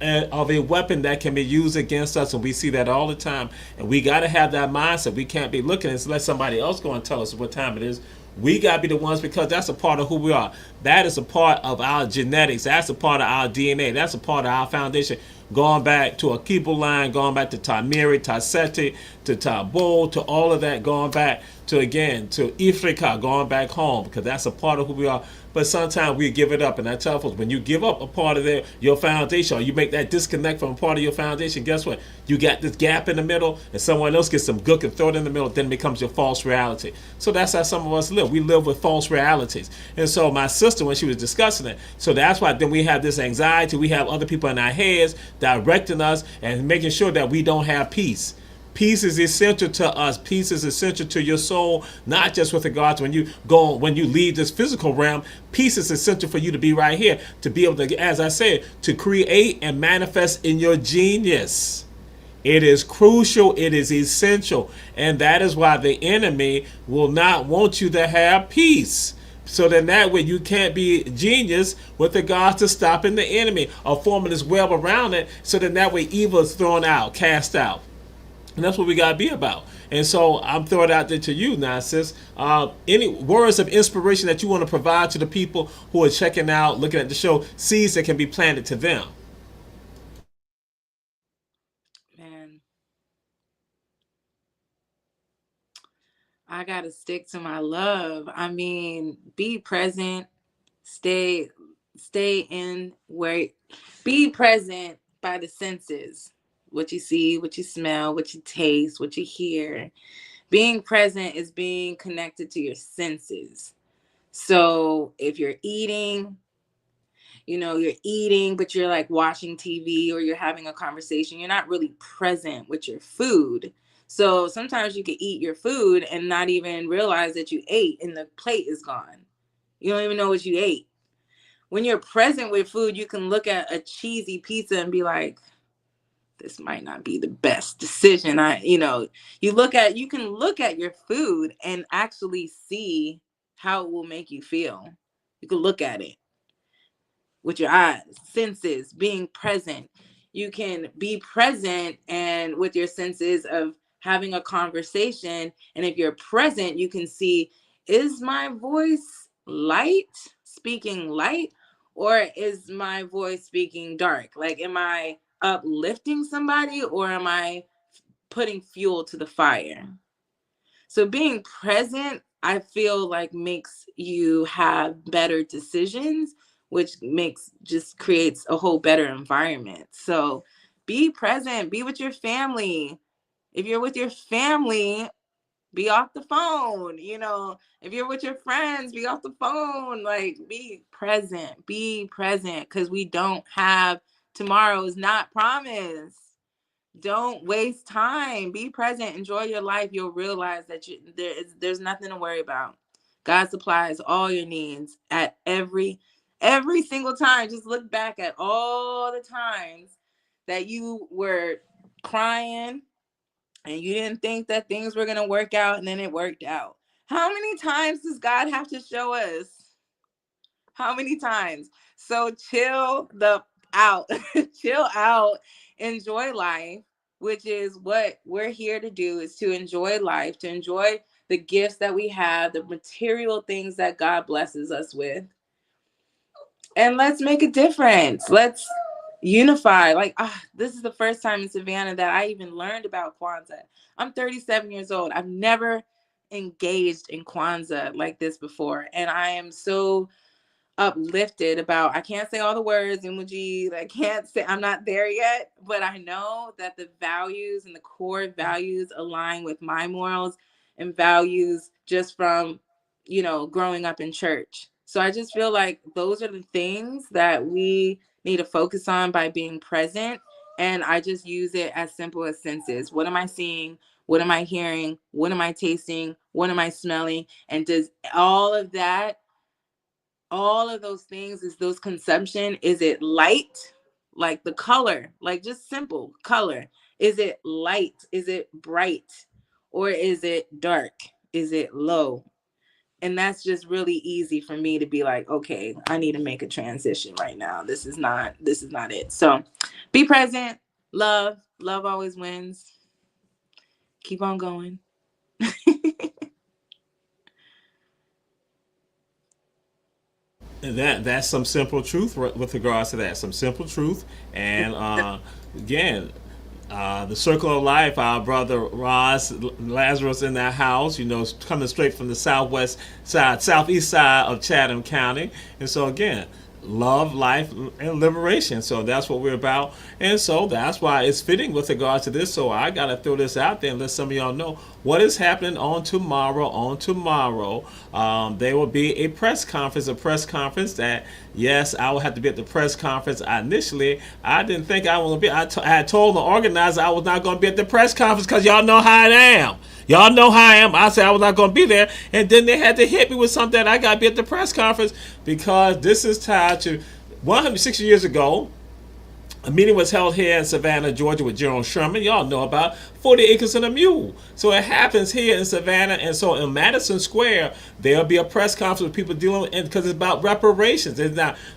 of a weapon that can be used against us, and we see that all the time. And we got to have that mindset. We can't be looking and let somebody else go and tell us what time it is. We got to be the ones, because that's a part of who we are. That is a part of our genetics. That's a part of our DNA. That's a part of our foundation. Going back to a Kibo line, going back to Tamiri, Taseti, to Tabo, to all of that, going back to, again, to Ifrika, going back home, because that's a part of who we are. But sometimes we give it up, and I tell folks, when you give up a part of your foundation, or you make that disconnect from a part of your foundation, guess what? You got this gap in the middle, and someone else gets some gook and throw it in the middle, then it becomes your false reality. So that's how some of us live. We live with false realities. And so my sister, when she was discussing it, so that's why then we have this anxiety. We have other people in our heads directing us and making sure that we don't have peace. Peace is essential to us. Peace is essential to your soul, not just with regards to when you leave this physical realm. Peace is essential for you to be right here, to be able to, as I said, to create and manifest in your genius. It is crucial. It is essential. And that is why the enemy will not want you to have peace. So then that way you can't be genius with regards to stopping the enemy, or forming this web around it. So then that way evil is thrown out, cast out. And that's what we got to be about. And so I'm throwing it out there to you now, sis. Any words of inspiration that you want to provide to the people who are checking out, looking at the show, seeds that can be planted to them? Man, I got to stick to my love. I mean, be present, stay in where, be present by the senses. What you see, what you smell, what you taste, what you hear. Being present is being connected to your senses. So if you're eating, you're eating, but you're like watching TV, or you're having a conversation, you're not really present with your food. So sometimes you can eat your food and not even realize that you ate, and the plate is gone. You don't even know what you ate. When you're present with food, you can look at a cheesy pizza and be like, this might not be the best decision. You can look at your food and actually see how it will make you feel. You can look at it with your eyes, senses, being present. You can be present and with your senses of having a conversation. And if you're present, you can see, is my voice light, speaking light, or is my voice speaking dark? Like, am I uplifting somebody or am I putting fuel to the fire? So being present, I feel like makes you have better decisions, which just creates a whole better environment. So be present, be with your family. If you're with your family, be off the phone. If you're with your friends, be off the phone. Like, be present, because we don't have, tomorrow is not promised. Don't waste time. Be present. Enjoy your life. You'll realize that there's nothing to worry about. God supplies all your needs at every single time. Just look back at all the times that you were crying and you didn't think that things were going to work out, and then it worked out. How many times does God have to show us? How many times? So chill out. Chill out. Enjoy life, which is what we're here to do, is to enjoy life, to enjoy the gifts that we have, the material things that God blesses us with. And let's make a difference. Let's unify. Like, this is the first time in Savannah that I even learned about Kwanzaa. I'm 37 years old. I've never engaged in Kwanzaa like this before. And I am so uplifted about, I can't say all the words, emoji, I can't say, I'm not there yet, but I know that the values and the core values align with my morals and values just from, growing up in church. So I just feel like those are the things that we need to focus on by being present. And I just use it as simple as senses. What am I seeing? What am I hearing? What am I tasting? What am I smelling? And does all of those things, is those consumption, is it light, like the color, like just simple color? Is it light? Is it bright? Or is it dark? Is it low? And that's just really easy for me to be like, okay, I need to make a transition right now. This is not it. So be present. Love always wins. Keep on going. And that's some simple truth with regards to that. Some simple truth. And again, the circle of life, our brother Roz Lazarus in that house, coming straight from the southeast side of Chatham County. And so again, love, life, and liberation. So that's what we're about. And so that's why it's fitting with regards to this. So I got to throw this out there and let some of y'all know what is happening on tomorrow. There will be a press conference that, yes, I will have to be at the press conference. I didn't think I was going to be. I had told the organizer I was not going to be at the press conference because y'all know how I am. Y'all know how I am. I said I was not going to be there. And then they had to hit me with something that I got to be at the press conference because this is tied to 160 years ago. A meeting was held here in Savannah, Georgia with General Sherman. Y'all know about 40 acres and a mule. So it happens here in Savannah. And so in Madison Square, there'll be a press conference with people dealing with, because it's about reparations.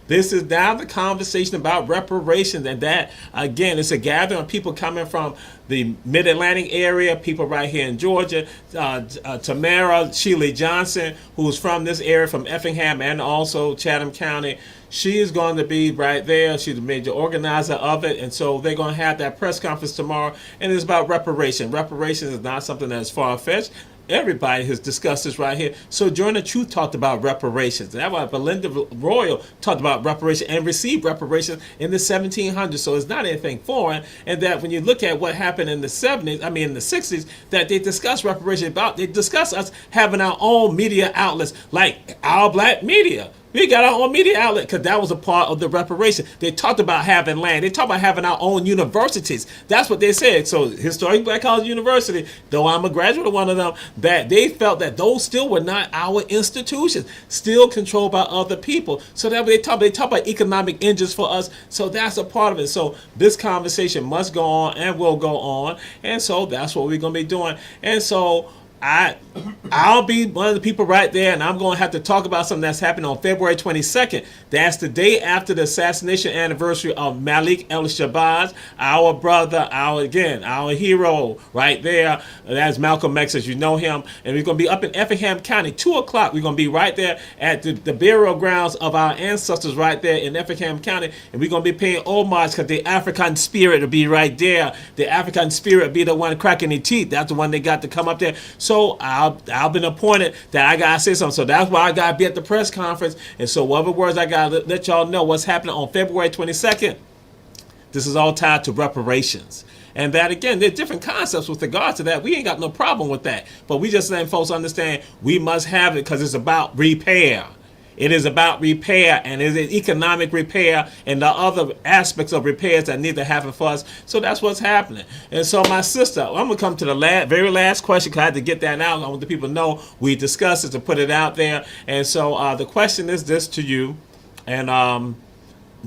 This is now the conversation about reparations. And that, again, it's a gathering of people coming from the Mid-Atlantic area, people right here in Georgia. Tamara Shealy Johnson, who's from this area, from Effingham and also Chatham County, she is going to be right there. She's the major organizer of it. And so they're going to have that press conference tomorrow. And it's about reparation. Reparations is not something that is far-fetched. Everybody has discussed this right here. Sojourner Truth talked about reparations. That's why Belinda Royal talked about reparations and received reparations in the 1700s. So it's not anything foreign. And that when you look at what happened in the 60s, that they discuss reparations they discuss us having our own media outlets like Our Black Media. We got our own media outlet because that was a part of the reparation. They talked about having land. They talked about having our own universities. That's what they said. So Historic Black College University, though I'm a graduate of one of them, that they felt that those still were not our institutions, still controlled by other people. So that they talk about economic engines for us. So that's a part of it. So this conversation must go on and will go on. And so that's what we're going to be doing. And so I'll be one of the people right there, and I'm going to have to talk about something that's happening on February 22nd. That's the day after the assassination anniversary of Malik El-Shabazz, our brother, our hero right there. That's Malcolm X, as you know him. And we're going to be up in Effingham County, 2 o'clock. We're going to be right there at the burial grounds of our ancestors right there in Effingham County. And we're going to be paying homage because the African spirit will be right there. The African spirit will be the one cracking their teeth. That's the one they got to come up there. So I've been appointed that I gotta say something. So that's why I gotta be at the press conference. And so whatever words I gotta let y'all know what's happening on February 22nd. This is all tied to reparations. And that again, there's different concepts with regard to that. We ain't got no problem with that. But we just letting folks understand we must have it because it's about repair. It is about repair, and it is economic repair and the other aspects of repairs that need to happen for us. So that's what's happening. And so my sister, I'm going to come to the very last question because I had to get that out. I want the people to know we discussed it to put it out there. And so the question is this to you, and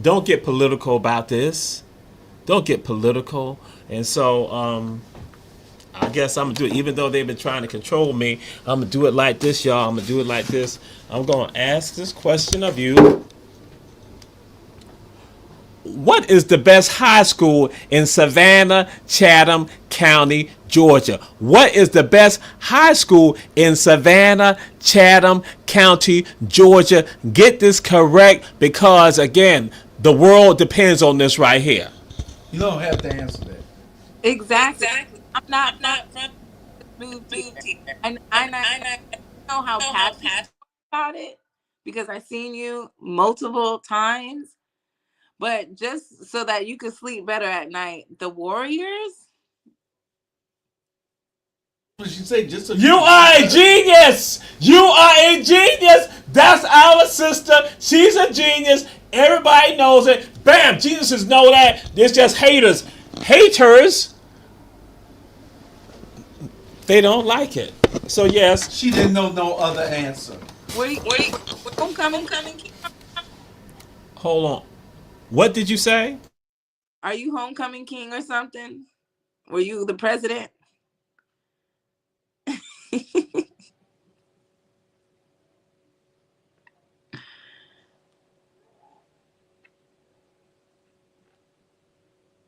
don't get political about this. Don't get political. And so I guess I'm going to do it, even though they've been trying to control me. I'm going to do it like this, y'all. I'm going to do it like this. I'm going to ask this question of you. What is the best high school in Savannah, Chatham County, Georgia? What is the best high school in Savannah, Chatham County, Georgia? Get this correct because, again, the world depends on this right here. You don't have to answer that. Exactly. I'm not from the movie, and I know how passionate about it because I've seen you multiple times. But just so that you can sleep better at night, the Warriors. What did you say? Just so you are a genius. You are a genius. That's our sister. She's a genius. Everybody knows it. Bam. Geniuses know that. There's just haters. Haters. They don't like it. So yes. She didn't know no other answer. Wait. Homecoming. Hold on. What did you say? Are you homecoming king or something? Were you the president?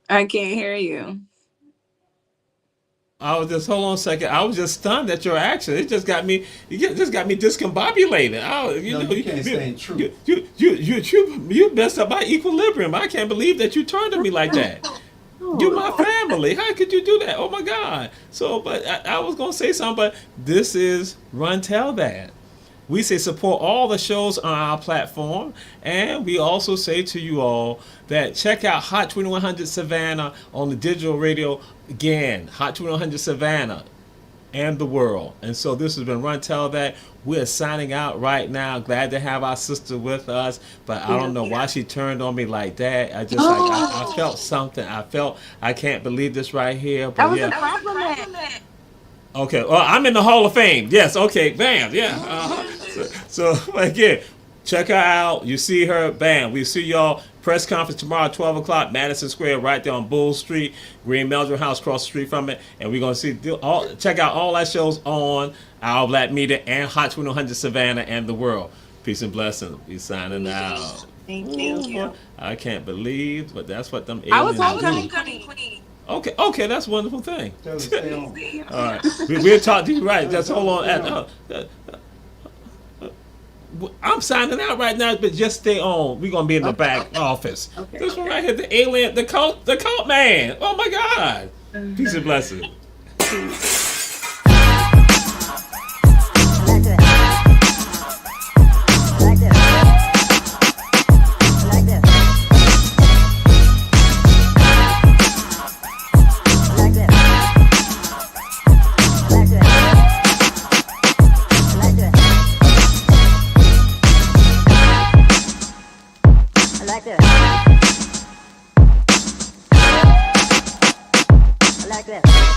I can't hear you. I was just hold on a second. I was just stunned at your action. It just got me. You just got me discombobulated. You can't stay true. You messed up my equilibrium. I can't believe that you turned to me like that. You're my family. How could you do that? Oh my God. So, but I was gonna say something. But this is Run Tell That. We say support all the shows on our platform, and we also say to you all that check out Hot 2100 Savannah on the digital radio again. Hot 2100 Savannah and the world. And so this has been Run Tell That. We're signing out right now. Glad to have our sister with us, but I don't know why she turned on me like that. I just I felt something. I can't believe this right here. But that was a compliment. Okay, well, I'm in the Hall of Fame. Yes, okay, bam, yeah. So again, check her out. You see her, bam. We see y'all. Press conference tomorrow at 12 o'clock, Madison Square, right there on Bull Street, Green Meldrum House, across the street from it. And we're going to check out all our shows on Our Black Media and Hot 100 Savannah and the world. Peace and blessings. We signing out. Thank you. I can't believe, but that's what them aliens I was do. homecoming queen. Okay, that's a wonderful thing. Stay on. All right, we'll talk to you. Right, just hold on. I'm signing out right now, but just stay on. We're gonna be in the back office. Okay. This one right here, the alien, the cult man. Oh my God! Peace and blessings. like this.